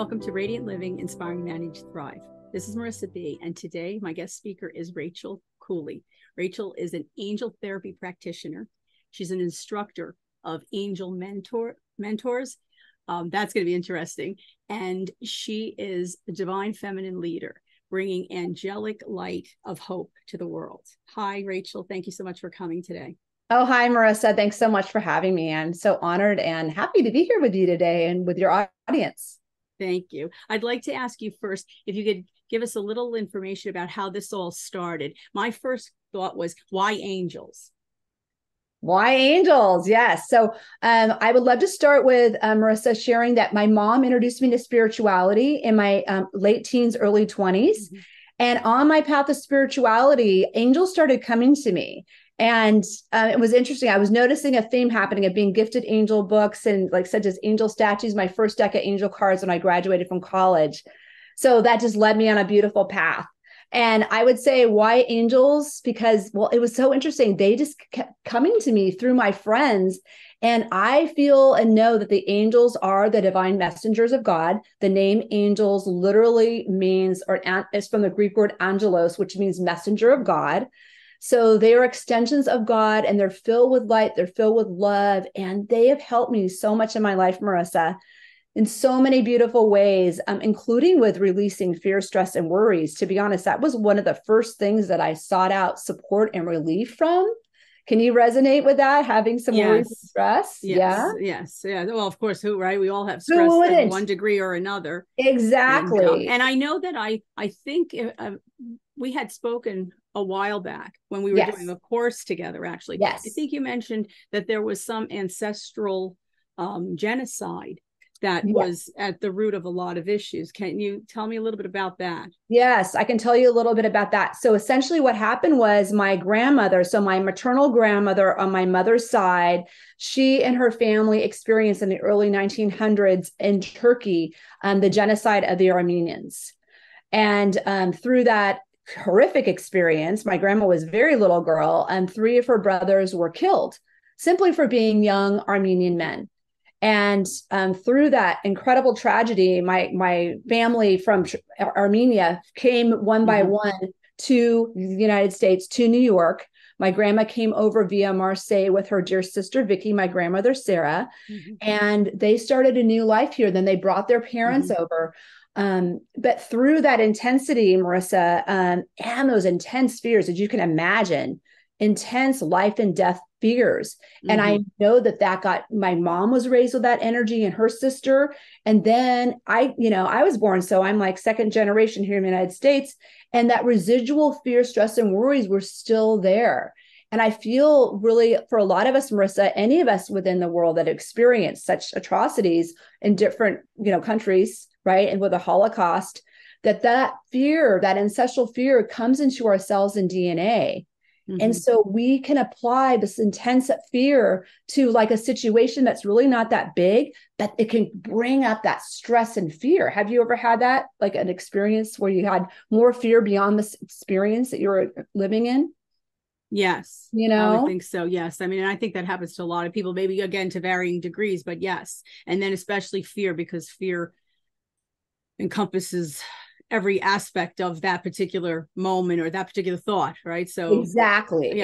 Welcome to Radiant Living, Inspiring Manage Thrive. This is Marisa B, and today my guest speaker is Rachel Cooley. Rachel is an angel therapy practitioner. She's an instructor of angel mentors. That's going to be interesting. And she is a divine feminine leader, bringing angelic light of hope to the world. Hi, Rachel. Thank you so much for coming today. Oh, hi, Marisa. Thanks so much for having me. I'm so honored and happy to be here with you today and with your audience. Thank you. I'd like to ask you first, if you could give us a little information about how this all started. My first thought was, why angels? Why angels? Yes. So I would love to start with Marisa sharing that my mom introduced me to spirituality in my late teens, early 20s. Mm-hmm. And on my path of spirituality, angels started coming to me. And it was interesting. I was noticing a theme happening of being gifted angel books and such as angel statues, my first deck of angel cards when I graduated from college. So that just led me on a beautiful path. And I would say, why angels? Because, well, it was so interesting. They just kept coming to me through my friends. And I feel and know that the angels are the divine messengers of God. The name angels literally means, or is from the Greek word angelos, which means messenger of God. So they are extensions of God, and they're filled with light. They're filled with love. And they have helped me so much in my life, Marisa, in so many beautiful ways, including with releasing fear, stress, and worries. To be honest, that was one of the first things that I sought out support and relief from. Can you resonate with that? Having some worries and stress? Yes. Well, of course, right? We all have stress to one degree or another. Exactly. And I know that I think we had spoken a while back when we were doing a course together, actually. Yes. I think you mentioned that there was some ancestral genocide that was at the root of a lot of issues. Can you tell me a little bit about that? Yes, I can tell you a little bit about that. So essentially what happened was my grandmother, so my maternal grandmother on my mother's side, she and her family experienced in the early 1900s in Turkey, the genocide of the Armenians. And through that horrific experience, my grandma was a very little girl, and 3 of her brothers were killed simply for being young Armenian men. And through that incredible tragedy, my family from Armenia came one by one to the United States, to New York. My grandma came over via Marseille with her dear sister, Vicky, my grandmother, Sarah, and they started a new life here. Then they brought their parents over. But through that intensity, Marisa, and those intense fears, as you can imagine, intense life and death fears. And I know that got, my mom was raised with that energy and her sister. And then I was born, so I'm like second generation here in the United States. And that residual fear, stress, and worries were still there. And I feel really for a lot of us, Marisa, any of us within the world that experienced such atrocities in different, countries, right? And with the Holocaust, that fear, that ancestral fear comes into our cells and DNA. And so we can apply this intense fear to like a situation that's really not that big, but it can bring up that stress and fear. Have you ever had that, like an experience where you had more fear beyond this experience that you were living in? Yes. I would think so. Yes. I mean, I think that happens to a lot of people, maybe again, to varying degrees, but yes. And then especially fear, because fear encompasses every aspect of that particular moment or that particular thought, right? So exactly.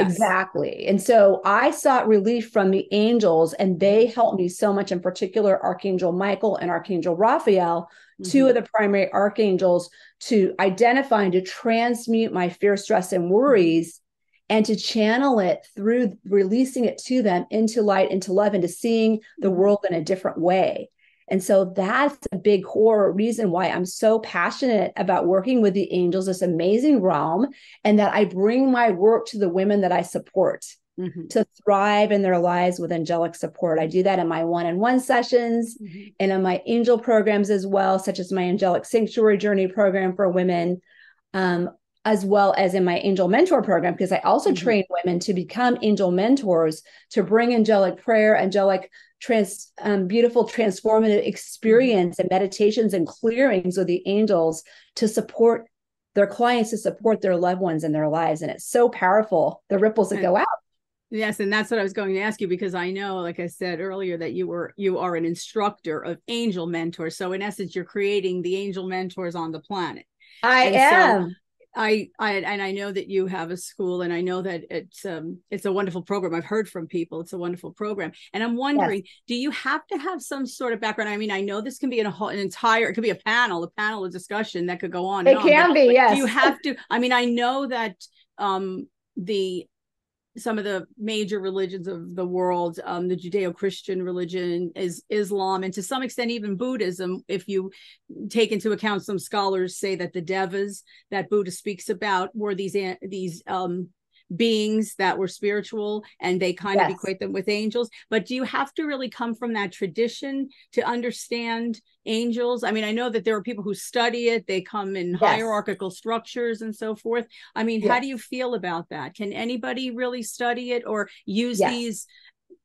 And so I sought relief from the angels, and they helped me so much, in particular, Archangel Michael and Archangel Raphael, 2 of the primary archangels, to identify and to transmute my fear, stress, and worries, and to channel it through releasing it to them into light, into love, into seeing the world in a different way. And so that's a big core reason why I'm so passionate about working with the angels, this amazing realm, and that I bring my work to the women that I support to thrive in their lives with angelic support. I do that in my one-on-one sessions and in my angel programs as well, such as my Angelic Sanctuary Journey program for women, as well as in my angel mentor program, because I also train women to become angel mentors, to bring angelic prayer, angelic beautiful transformative experience and meditations and clearings with the angels to support their clients, to support their loved ones in their lives. And it's so powerful, the ripples that go out. Yes, and that's what I was going to ask you, because I know, like I said earlier, that you are an instructor of angel mentors. So in essence, you're creating the angel mentors on the planet. I And so am. I know that you have a school, and I know that it's a wonderful program. I've heard from people it's a wonderful program, and I'm Yes, wondering, do you have to have some sort of background? I mean, I know this can be an entire, it could be a panel of discussion that could go on and it on, but can be. do you Yes. have to? I mean, I know that the some of the major religions of the world, the Judeo-Christian religion is Islam, and to some extent even Buddhism. If you take into account, some scholars say that the devas that Buddha speaks about were these beings that were spiritual, and they kind of Yes. equate them with angels. But do you have to really come from that tradition to understand angels? I mean, I know that there are people who study it, they come in Yes. hierarchical structures and so forth. I mean, how do you Yes. feel about that? Can anybody really study it or use Yes. these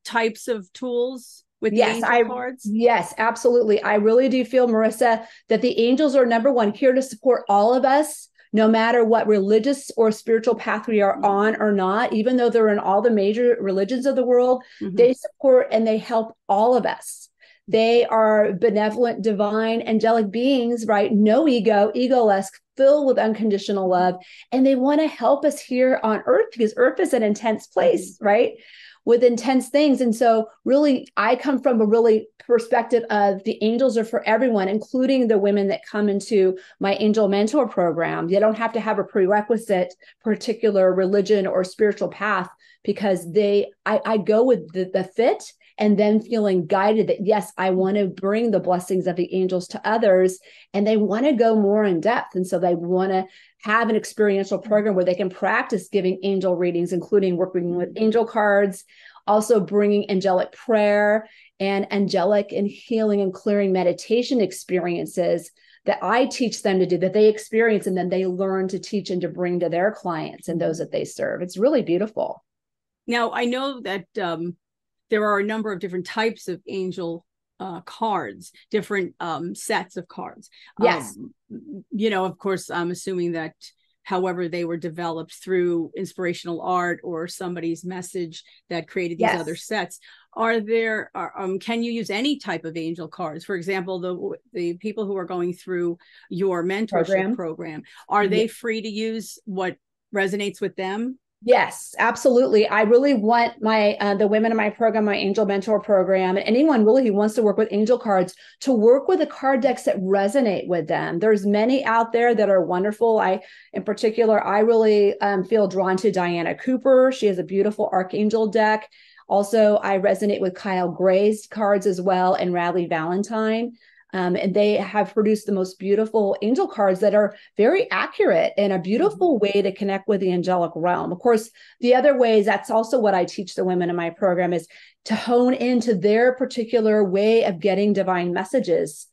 types of tools with the Yes, angel cards? yes, absolutely. I really do feel, Marissa, that the angels are number one here to support all of us, no matter what religious or spiritual path we are on or not, even though they're in all the major religions of the world, Mm-hmm. they support and they help all of us. They are benevolent, divine, angelic beings, right? No ego, egoless, filled with unconditional love. And they want to help us here on earth, because earth is an intense place, right? With intense things. And so really, I come from a really perspective of the angels are for everyone, including the women that come into my angel mentor program. You don't have to have a prerequisite particular religion or spiritual path, because I go with the fit, and then feeling guided that, yes, I want to bring the blessings of the angels to others, and they want to go more in depth. And so they want to have an experiential program where they can practice giving angel readings, including working with angel cards, also bringing angelic prayer and angelic and healing and clearing meditation experiences that I teach them to do, that they experience, and then they learn to teach and to bring to their clients and those that they serve. It's really beautiful. Now, I know that there are a number of different types of angel cards, different sets of cards. Yes. Of course, I'm assuming that however they were developed through inspirational art or somebody's message that created these other sets. Can you use any type of angel cards? For example, the people who are going through your mentorship program, are they free to use what resonates with them? Yes, absolutely. I really want the women in my program, my angel mentor program, and anyone really who wants to work with angel cards, to work with the card decks that resonate with them. There's many out there that are wonderful. In particular, I really feel drawn to Diana Cooper. She has a beautiful archangel deck. Also, I resonate with Kyle Gray's cards as well, and Radley Valentine. And they have produced the most beautiful angel cards that are very accurate and a beautiful way to connect with the angelic realm. Of course, the other ways, that's also what I teach the women in my program, is to hone into their particular way of getting divine messages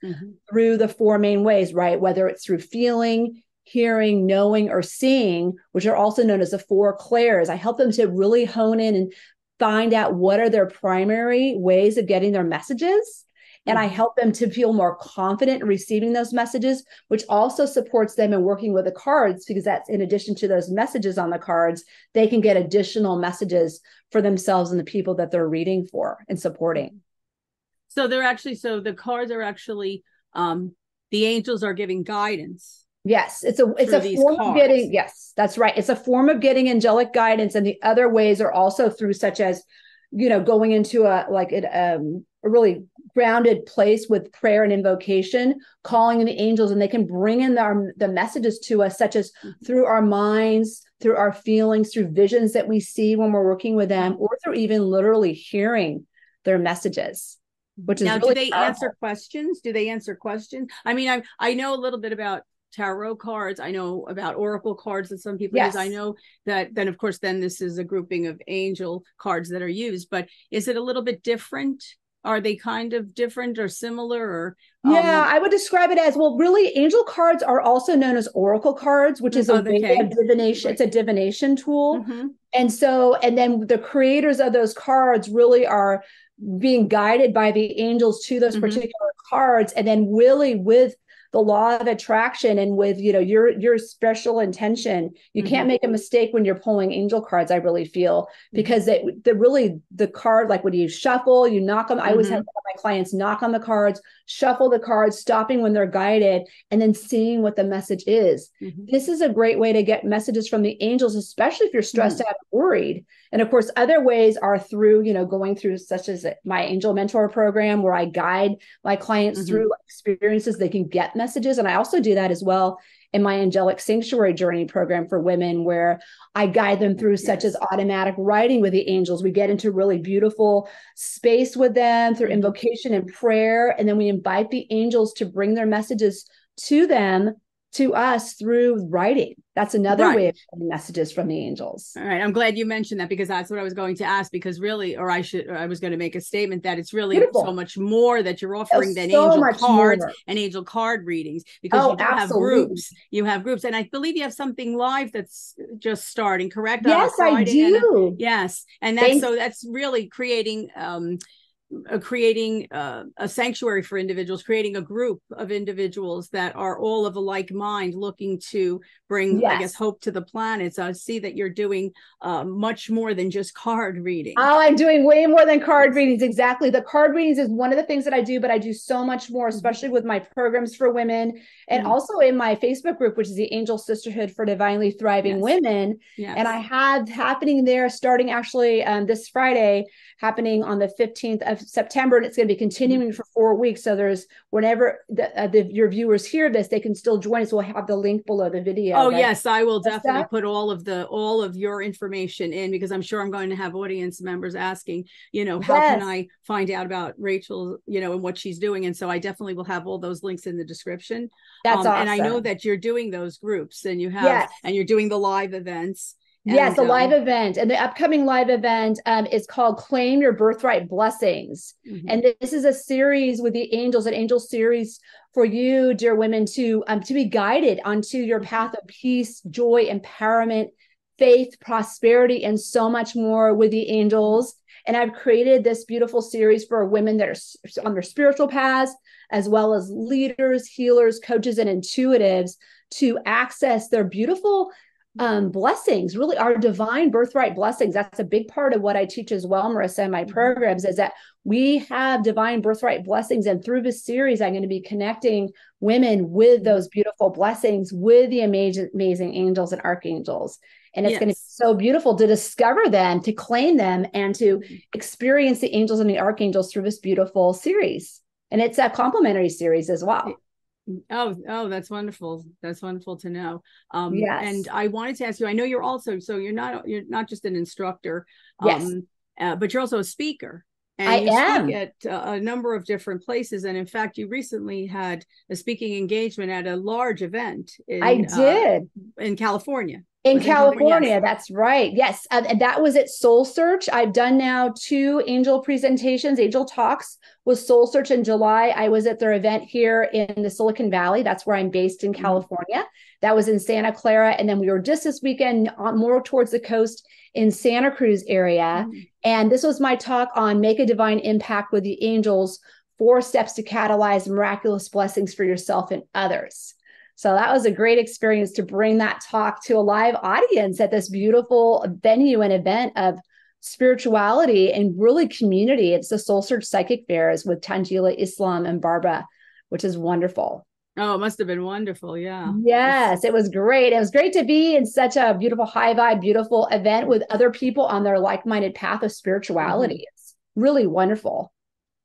through the four main ways, right? Whether it's through feeling, hearing, knowing, or seeing, which are also known as the four clairs. I help them to really hone in and find out what are their primary ways of getting their messages. And I help them to feel more confident in receiving those messages, which also supports them in working with the cards, because that's in addition to those messages on the cards, they can get additional messages for themselves and the people that they're reading for and supporting. So the cards are actually, the angels are giving guidance. Yes, it's a form of getting, yes, that's right. It's a form of getting angelic guidance. And the other ways are also through, such as, going into a really grounded place with prayer and invocation, calling in the angels, and they can bring in the messages to us, such as through our minds, through our feelings, through visions that we see when we're working with them, or through even literally hearing their messages, which is now, really do they powerful. answer questions? Do they answer questions? I mean, I know a little bit about tarot cards. I know about oracle cards that some people use. I know that then, of course, then this is a grouping of angel cards that are used, but is it a little bit different? Are they kind of different or similar? Or I would describe it as, well, really, angel cards are also known as oracle cards, which is a way of divination. Right. It's a divination tool. And then the creators of those cards really are being guided by the angels to those particular cards, and then really with the law of attraction and with, you know, your special intention. You can't make a mistake when you're pulling angel cards, I really feel, because the card, like when you shuffle, you knock on, I always have my clients knock on the cards, shuffle the cards, stopping when they're guided, and then seeing what the message is. This is a great way to get messages from the angels, especially if you're stressed out and worried. And of course, other ways are through, you know, going through such as my angel mentor program, where I guide my clients through experiences they can get messages. And I also do that as well in my angelic sanctuary journey program for women, where I guide them through such as automatic writing with the angels. We get into really beautiful space with them through invocation and prayer. And then we invite the angels to bring their messages to them, to us, through writing. That's another way of getting messages from the angels. All right. I'm glad you mentioned that, because that's what I was going to ask, because really, I was going to make a statement that it's really so much more that you're offering than angel cards and angel card readings, because you do have groups. You have groups. And I believe you have something live that's just starting, correct? Yes, I do. Yes. And that's really creating a sanctuary for individuals, creating a group of individuals that are all of a like mind, looking to bring, I guess, hope to the planet. So I see that you're doing much more than just card reading. Oh, I'm doing way more than card readings. Exactly. The card readings is one of the things that I do, but I do so much more, especially with my programs for women, and also in my Facebook group, which is the Angel Sisterhood for Divinely Thriving Women. And I have happening there starting actually this Friday, happening on the 15th of September, and it's going to be continuing for 4 weeks. So there's, whenever your viewers hear this, they can still join us. We'll have the link below the video. Oh, yes, I will definitely put all of your information in, because I'm sure I'm going to have audience members asking, you know, how can I find out about Rachel, you know, and what she's doing. And so I definitely will have all those links in the description. That's awesome. And I know that you're doing those groups, and you have, and you're doing the live events. Yes, a live event. And the upcoming live event is called Claim Your Birthright Blessings. And this is a series with the angels, an angel series for you, dear women, to be guided onto your path of peace, joy, empowerment, faith, prosperity, and so much more with the angels. And I've created this beautiful series for women that are on their spiritual paths, as well as leaders, healers, coaches, and intuitives, to access their beautiful blessings, really our divine birthright blessings. That's a big part of what I teach as well, Marisa, in my programs, is that we have divine birthright blessings. And through this series, I'm going to be connecting women with those beautiful blessings, with the amazing angels and archangels. And it's going to be so beautiful to discover them, to claim them, and to experience the angels and the archangels through this beautiful series. And it's a complimentary series as well. Oh, that's wonderful. That's wonderful to know. And I wanted to ask you, I know you're also, so you're not just an instructor, but you're also a speaker. And you speak at a number of different places. And in fact, you recently had a speaking engagement at a large event in California. In California, that's right. Yes. And that was at Soul Search. I've done now 2 angel presentations, angel talks with Soul Search in July. I was at their event here in the Silicon Valley. That's where I'm based in California. That was in Santa Clara. And then we were just this weekend more towards the coast in Santa Cruz area. And this was my talk on Make a Divine Impact with the Angels, 4 steps to catalyze miraculous blessings for yourself and others. So that was a great experience to bring that talk to a live audience at this beautiful venue and event of spirituality and really community. It's the Soul Search Psychic Fairs with Tanjila Islam and Barbara, which is wonderful. Oh, it must have been wonderful. Yeah. Yes, it was great. It was great to be in such a beautiful, high vibe, beautiful event with other people on their like-minded path of spirituality. It's really wonderful.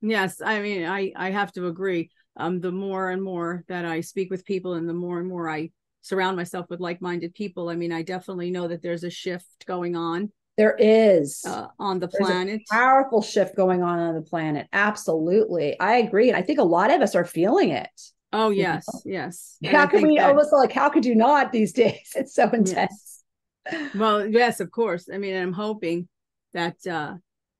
Yes. I mean, I have to agree. The more and more that I speak with people, and the more I surround myself with like-minded people, I mean, I definitely know that there's a shift going on. There is on the planet. A powerful shift going on the planet. Absolutely. I agree. And I think a lot of us are feeling it. Oh, yes. Yes. How could we almost how could you not these days? It's so intense. Yes. Well, yes, of course. I mean, I'm hoping that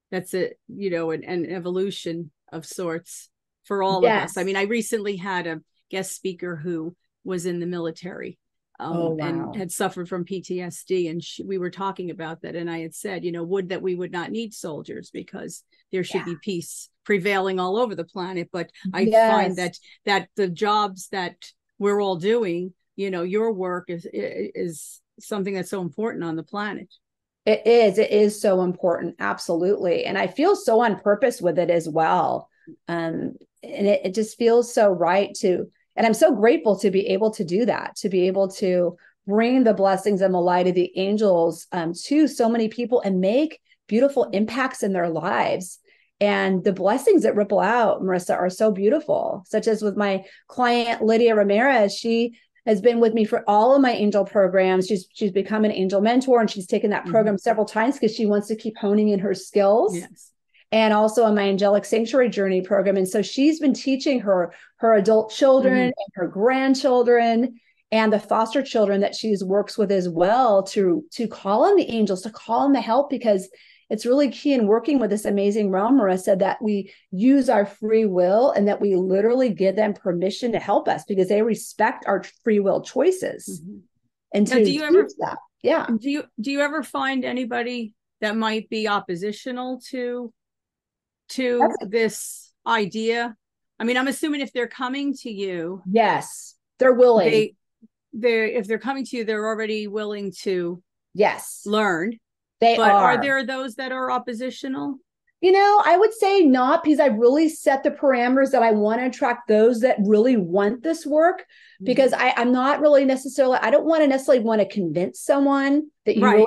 that's an evolution of sorts for all of us. I mean, I recently had a guest speaker who was in the military, Oh, and wow. had suffered from PTSD. And we were talking about that. And I had said, would that we would not need soldiers because there should be peace prevailing all over the planet. But I find that the jobs that we're all doing, your work is something that's so important on the planet. It is so important. Absolutely. And I feel so on purpose with it as well. And it just feels so right and I'm so grateful to be able to do that, to be able to bring the blessings and the light of the angels to so many people and make beautiful impacts in their lives. And the blessings that ripple out, Marisa, are so beautiful, such as with my client, Lydia Ramirez. She has been with me for all of my angel programs. She's become an angel mentor, and she's taken that program several times because she wants to keep honing in her skills. Yes. And also on my angelic sanctuary journey program. And so she's been teaching her adult children and her grandchildren and the foster children that she works with as well to call on the angels, to call on the help, because it's really key in working with this amazing realm, Marisa, that we use our free will and that we literally give them permission to help us because they respect our free will choices. And now, do you ever that? Yeah. Do you ever find anybody that might be oppositional to this idea? I mean, I'm assuming if they're coming to you, yes, they're willing. If they're coming to you, they're already willing to learn. But are there those that are oppositional? I would say not, because I've really set the parameters that I want to attract those that really want this work, because I'm not really necessarily, I don't want to convince someone that you really,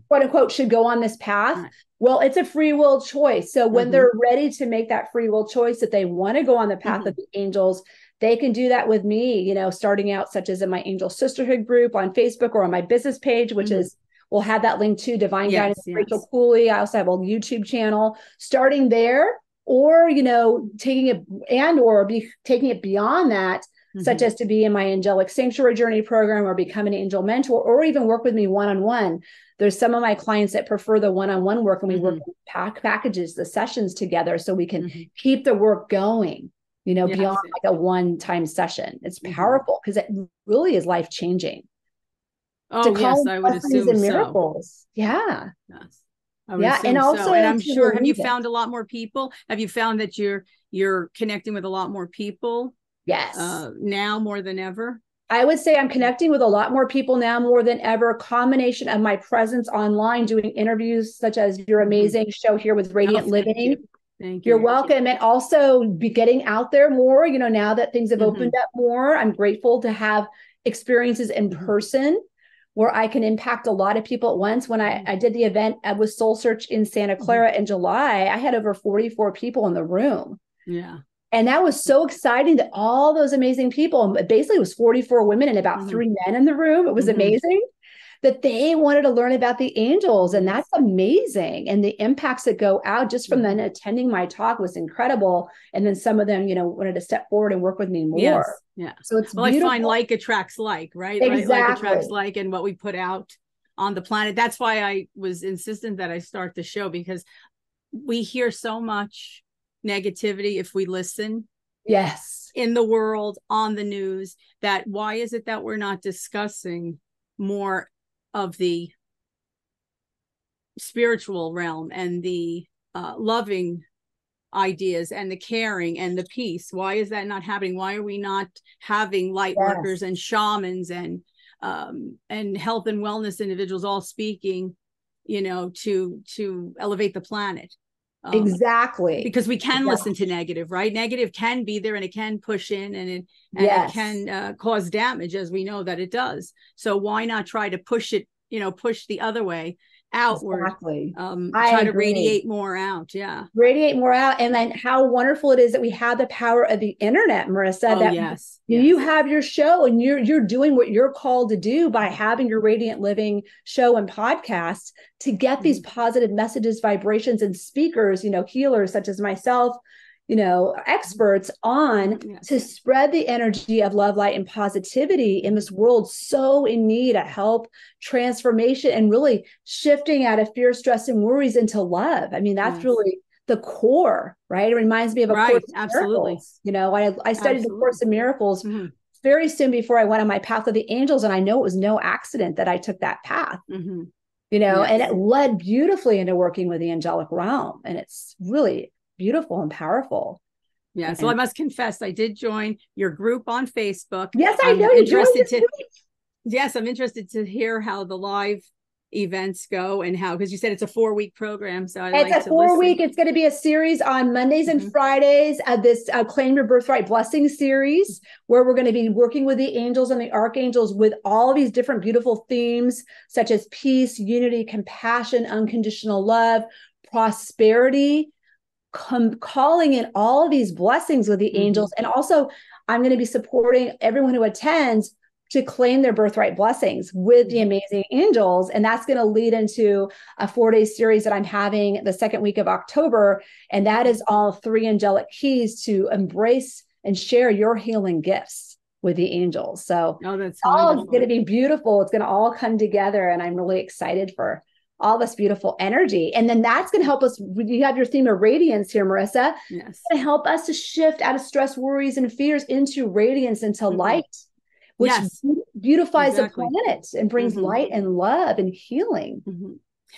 quote unquote, should go on this path. Right. Well, it's a free will choice. So when they're ready to make that free will choice that they want to go on the path of the angels, they can do that with me, starting out, such as in my Angel Sisterhood group on Facebook or on my business page, which is, we'll have that link to Divine Guidance, Rachel Cooley. I also have a YouTube channel. Starting there, or taking it beyond that, such as to be in my Angelic Sanctuary Journey program or become an angel mentor, or even work with me one-on-one. There's some of my clients that prefer the one-on-one work, and we work packages, the sessions together, so we can keep the work going, beyond like a one-time session. It's powerful because it really is life-changing. Oh, yes, I would assume and miracles. So. Yeah. Yes. And also, so. And I'm sure, have you found a lot more people? Have you found that you're connecting with a lot more people? Yes. Now more than ever? I would say I'm connecting with a lot more people now more than ever. A combination of my presence online, doing interviews such as your amazing show here with Radiant Living. Thank you. You're welcome. And also be getting out there more, now that things have opened up more. I'm grateful to have experiences in person where I can impact a lot of people at once. When I did the event with Soul Search in Santa Clara in July, I had over 44 people in the room. Yeah. And that was so exciting that all those amazing people, basically it was 44 women and about 3 men in the room. It was amazing that they wanted to learn about the angels. And that's amazing. And the impacts that go out just from them attending my talk was incredible. And then some of them, wanted to step forward and work with me more. Yes. Yeah. So it's beautiful. I find like attracts like, right? Exactly. Right? Like attracts like, and what we put out on the planet. That's why I was insistent that I start the show, because we hear so much negativity if we listen. Yes. In the world, on the news, that why is it that we're not discussing more of the spiritual realm and the loving ideas and the caring and the peace? Why is that not happening? Why are we not having light workers and shamans and health and wellness individuals all speaking, to elevate the planet? Exactly. Because we can listen to negative, right? Negative can be there and it can push in and it can cause damage, as we know that it does. So why not try to push it, push the other way outward? Exactly. Try to radiate more out. Yeah. Radiate more out. And then how wonderful it is that we have the power of the internet, Marisa, that you have your show and you're doing what you're called to do by having your Radiant Living show and podcast to get these positive messages, vibrations, and speakers, healers such as myself, experts on to spread the energy of love, light, and positivity in this world so in need of help, transformation, and really shifting out of fear, stress, and worries into love. I mean, that's really the core, right? It reminds me of a Course in Miracles. I studied the Course in Miracles very soon before I went on my path of the angels. And I know it was no accident that I took that path, Mm-hmm. and it led beautifully into working with the angelic realm. And it's really beautiful and powerful. Yeah. So I must confess, I did join your group on Facebook. Yes, I know you joined this group. Yes, I'm interested to hear how the live events go and how, because you said it's a 4-week program. So It's a 4-week. It's going to be a series on Mondays and Fridays of this Claim Your Birthright Blessing series, where we're going to be working with the angels and the archangels with all of these different beautiful themes, such as peace, unity, compassion, unconditional love, prosperity, calling in all of these blessings with the angels. And also, I'm going to be supporting everyone who attends to claim their birthright blessings with the amazing angels. And that's going to lead into a 4-day series that I'm having the second week of October. And that is all 3 angelic keys to embrace and share your healing gifts with the angels. So that's all going to be beautiful. It's going to all come together. And I'm really excited for all this beautiful energy. And then that's going to help us. You have your theme of radiance here, Marisa. Yes. It's going to help us to shift out of stress, worries, and fears into radiance, into light, which beautifies the planet and brings light and love and healing.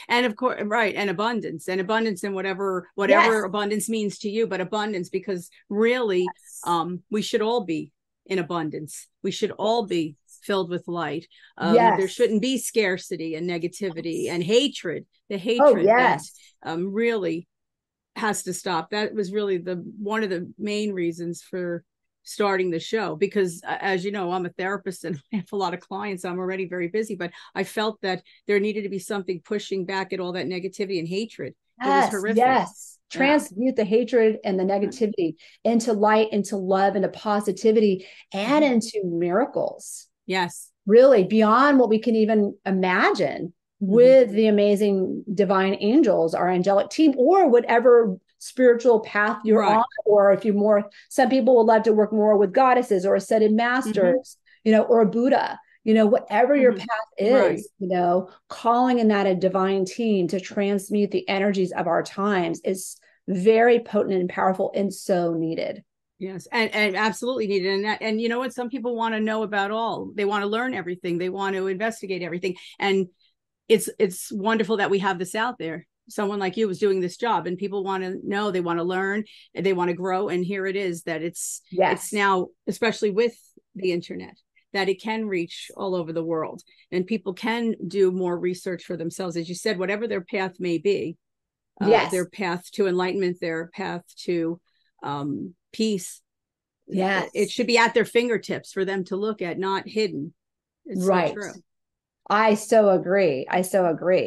And of course, right. And abundance in whatever abundance means to you, but abundance, because really, we should all be in abundance. We should all be filled with light. There shouldn't be scarcity and negativity and hatred. The hatred that really has to stop. That was really one of the main reasons for starting the show, because as you know, I'm a therapist and I have a lot of clients. I'm already very busy, but I felt that there needed to be something pushing back at all that negativity and hatred. It was horrific. Transmute the hatred and the negativity into light, into love, into positivity, and into miracles. Yes. Really beyond what we can even imagine with the amazing divine angels, our angelic team, or whatever spiritual path you're on. Or if you're some people would love to work more with goddesses or ascended masters, or a Buddha, whatever your path is, calling in that a divine team to transmute the energies of our times is very potent and powerful and so needed. Yes, and absolutely needed. And you know what? Some people want to know about all. They want to learn everything. They want to investigate everything. And it's wonderful that we have this out there. Someone like you is doing this job, and people want to know, they want to learn, and they want to grow. And here it is that it's now, especially with the internet, that it can reach all over the world, and people can do more research for themselves. As you said, whatever their path may be, their path to enlightenment, their path to peace. Yes. It should be at their fingertips for them to look at, not hidden. It's so true. I so agree.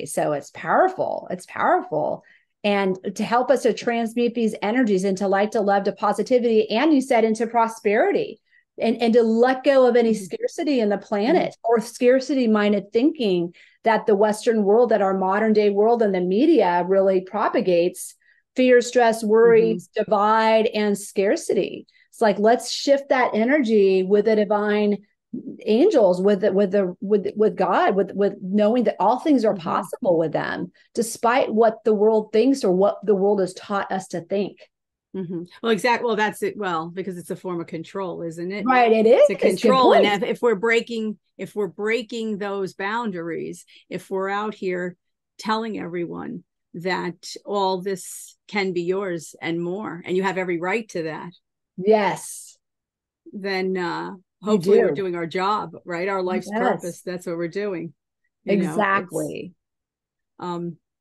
So it's powerful. It's powerful. And to help us to transmute these energies into light, to love, to positivity, and you said into prosperity, and to let go of any scarcity in the planet or scarcity minded thinking that the Western world, that our modern day world and the media really propagates: fear, stress, worry, divide, and scarcity. It's like, let's shift that energy with the divine angels, with God, with knowing that all things are possible with them, despite what the world thinks or what the world has taught us to think. Well, exactly. Well, that's it. Well, because it's a form of control, isn't it? Right. It is. It's a control. And if we're breaking those boundaries, if we're out here telling everyone that all this can be yours and more, and you have every right to that. Yes. Then hopefully we're doing our job, right? Our life's purpose. That's what we're doing. Exactly.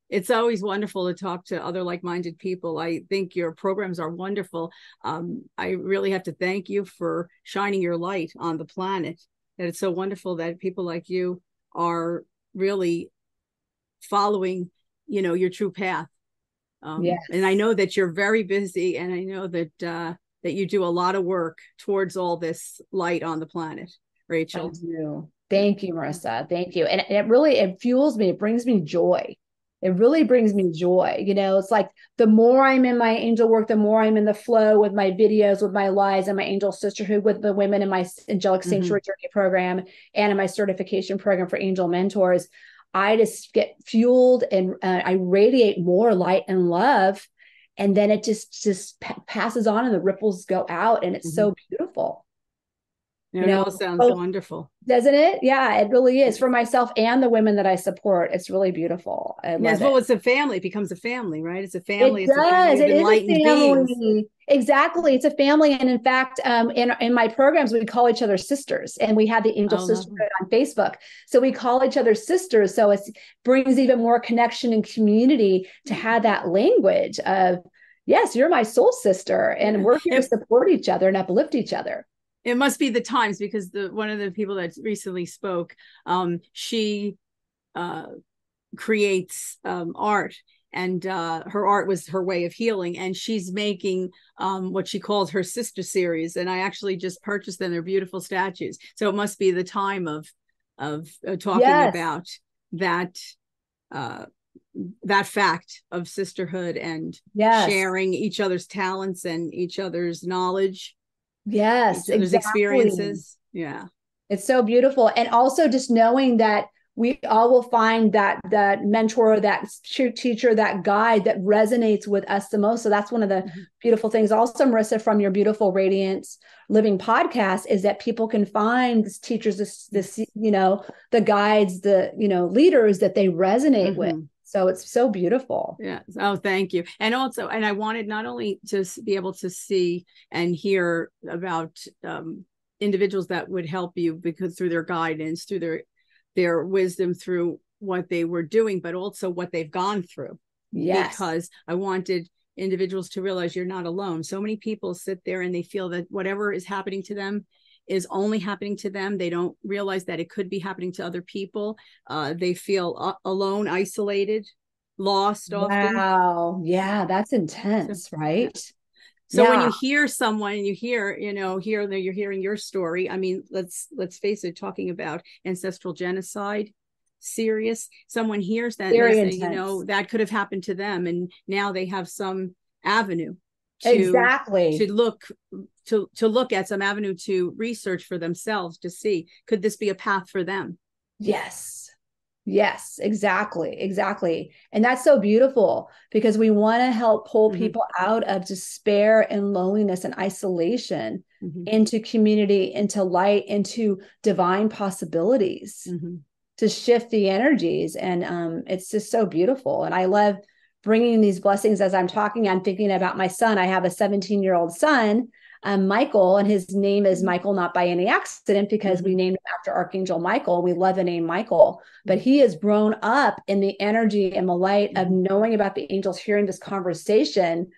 It's always wonderful to talk to other like-minded people. I think your programs are wonderful. I really have to thank you for shining your light on the planet. And it's so wonderful that people like you are really following, your true path. And I know that you're very busy, and I know that that you do a lot of work towards all this light on the planet, Rachel. Thank you, Marisa. Thank you. And it fuels me. It brings me joy. It really brings me joy. It's like the more I'm in my angel work, the more I'm in the flow with my videos, with my lives, and my angel sisterhood with the women in my angelic sanctuary journey program and in my certification program for angel mentors. I just get fueled, and I radiate more light and love. And then it just passes on, and the ripples go out, and it's so beautiful. It all sounds both, wonderful. doesn't it? Yeah, it really is for myself and the women that I support. It's really beautiful. I Yes, love it. well, it's a family. It becomes a family, right? It's a family. It It's a family does. of It is a enlightened beings. family. Exactly. It's a family. And in fact, in my programs, we call each other sisters, and we have the Angel Oh, lovely. Sisterhood on Facebook. So we call each other sisters. So it brings even more connection and community to have that language of, yes, you're my soul sister, and Yeah. we're here to support each other and uplift each other. It must be the times, because one of the people that recently spoke, she uh, creates art, and her art was her way of healing, and she's making what she calls her sister series, and I actually just purchased them. They're beautiful statues. So it must be the time of talking Yes. about that uh, that fact of sisterhood and Yes. sharing each other's talents and each other's knowledge, Yes, each other's exactly. experiences. Yeah. It's so beautiful. And also just knowing that we all will find that mentor, that teacher, that guide that resonates with us the most. So that's one of the Mm-hmm. beautiful things also, Marissa, from your beautiful Radiance Living podcast, is that people can find these teachers, this, Yes. the guides, the, leaders that they resonate with. Mm-hmm. So it's so beautiful. Yeah. Oh, thank you. And also, and I wanted not only to be able to see and hear about individuals that would help you, because through their guidance, through their wisdom, through what they were doing, but also what they've gone through. Yes. Because I wanted individuals to realize you're not alone. So many people sit there and they feel that whatever is happening to them is only happening to them. They don't realize that it could be happening to other people. They feel alone, isolated, lost often. Wow. Yeah, that's So, intense, yeah. right? So when Yeah. you hear someone and you hear, here you're hearing your story. I mean, let's face it, talking about ancestral genocide, serious. Someone hears that and they Very say, intense. that could have happened to them, and now they have some avenue to Exactly. look to look at, some avenue to research for themselves, to see, could this be a path for them? Yes. Yes, exactly. Exactly. And that's so beautiful because we want to help pull Mm-hmm. people out of despair and loneliness and isolation Mm-hmm. into community, into light, into divine possibilities, Mm-hmm. to shift the energies. And it's just so beautiful. And I love bringing these blessings. As I'm talking, I'm thinking about my son. I have a 17-year-old son, Michael, and his name is Michael, not by any accident, because we Mm-hmm. named him after Archangel Michael. We love the name Michael, but he has grown up in the energy and the light of Mm-hmm. knowing about the angels, hearing this conversation,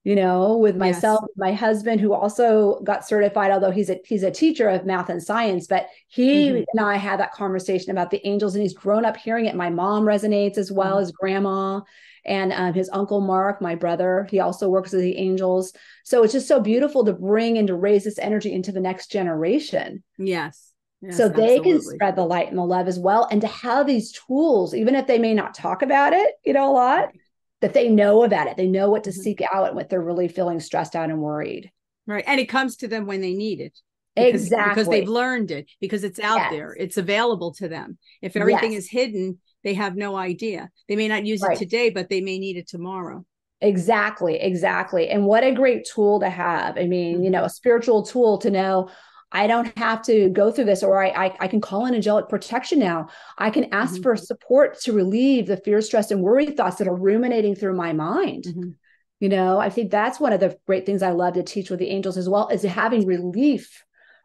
with myself, Yes. my husband, who also got certified, although he's a teacher of math and science, but he Mm-hmm. and I had that conversation about the angels, and he's grown up hearing it. My mom resonates as well Mm-hmm. as grandma, and his uncle Mark, my brother, he also works with the angels. So it's just so beautiful to bring and to raise this energy into the next generation, Yes. so Yes, they can absolutely. spread the light and the love as well, and to have these tools, even if they may not talk about it, a lot, Right. that they know about it. They know what to Mm-hmm. seek out and what they're really feeling stressed out and worried. Right. And it comes to them when they need it, because they've Exactly. learned it, because it's out Yes. there. It's available to them. If everything Yes. is hidden, they have no idea. They may not use it Right. today, but they may need it tomorrow. Exactly. Exactly. And what a great tool to have. I mean, Mm-hmm. a spiritual tool to know I don't have to go through this, or I can call in angelic protection now. I can ask Mm-hmm. for support to relieve the fear, stress, and worry thoughts that are ruminating through my mind. Mm-hmm. I think that's one of the great things I love to teach with the angels as well, is having relief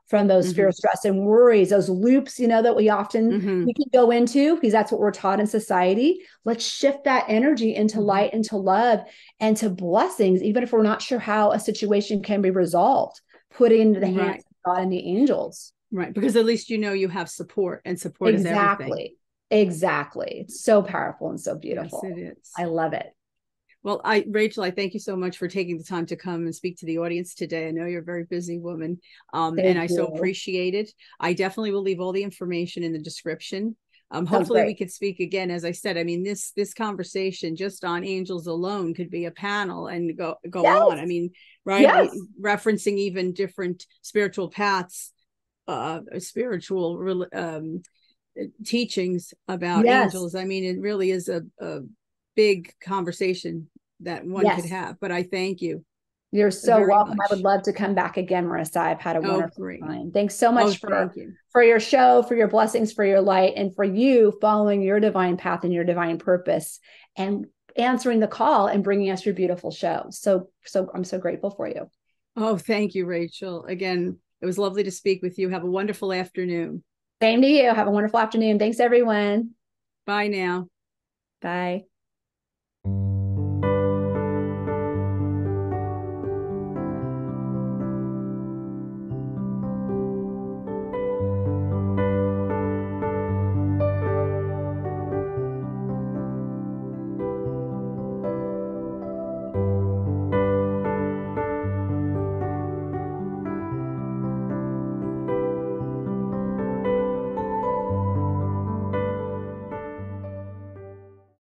from those Mm-hmm. fear, stress, and worries, those loops, that Mm-hmm. we can go into, because that's what we're taught in society. Let's shift that energy into Mm-hmm. light, into love, and to blessings, even if we're not sure how a situation can be resolved. Put it into the hands Right. of God and the angels. Right. Because at least you have support, and support is everything. Exactly. Exactly. It's so powerful and so Yes, it beautiful. is. I love it. Well, Rachel, I thank you so much for taking the time to come and speak to the audience today. I know you're a very busy woman, and Thank I so you. appreciate it. I definitely will leave all the information in the description. Sounds Hopefully we great. could speak again. As I said, I mean, this conversation just on angels alone could be a panel and go on. I Yes. mean, right, Yes. referencing even different spiritual paths, spiritual teachings about Yes. angels. I mean, it really is a big conversation that one could Yes. have. But I thank you. You're so very welcome. I would much. love to come back again, Marissa. I've had a Oh, wonderful great. time. Thanks so Oh, much thank you. for your show, for your blessings, for your light, and for you following your divine path and your divine purpose and answering the call and bringing us your beautiful show. So I'm so grateful for you. Oh, thank you, Rachel. Again, it was lovely to speak with you. Have a wonderful afternoon. Same to you. Have a wonderful afternoon. Thanks, everyone. Bye now. Bye.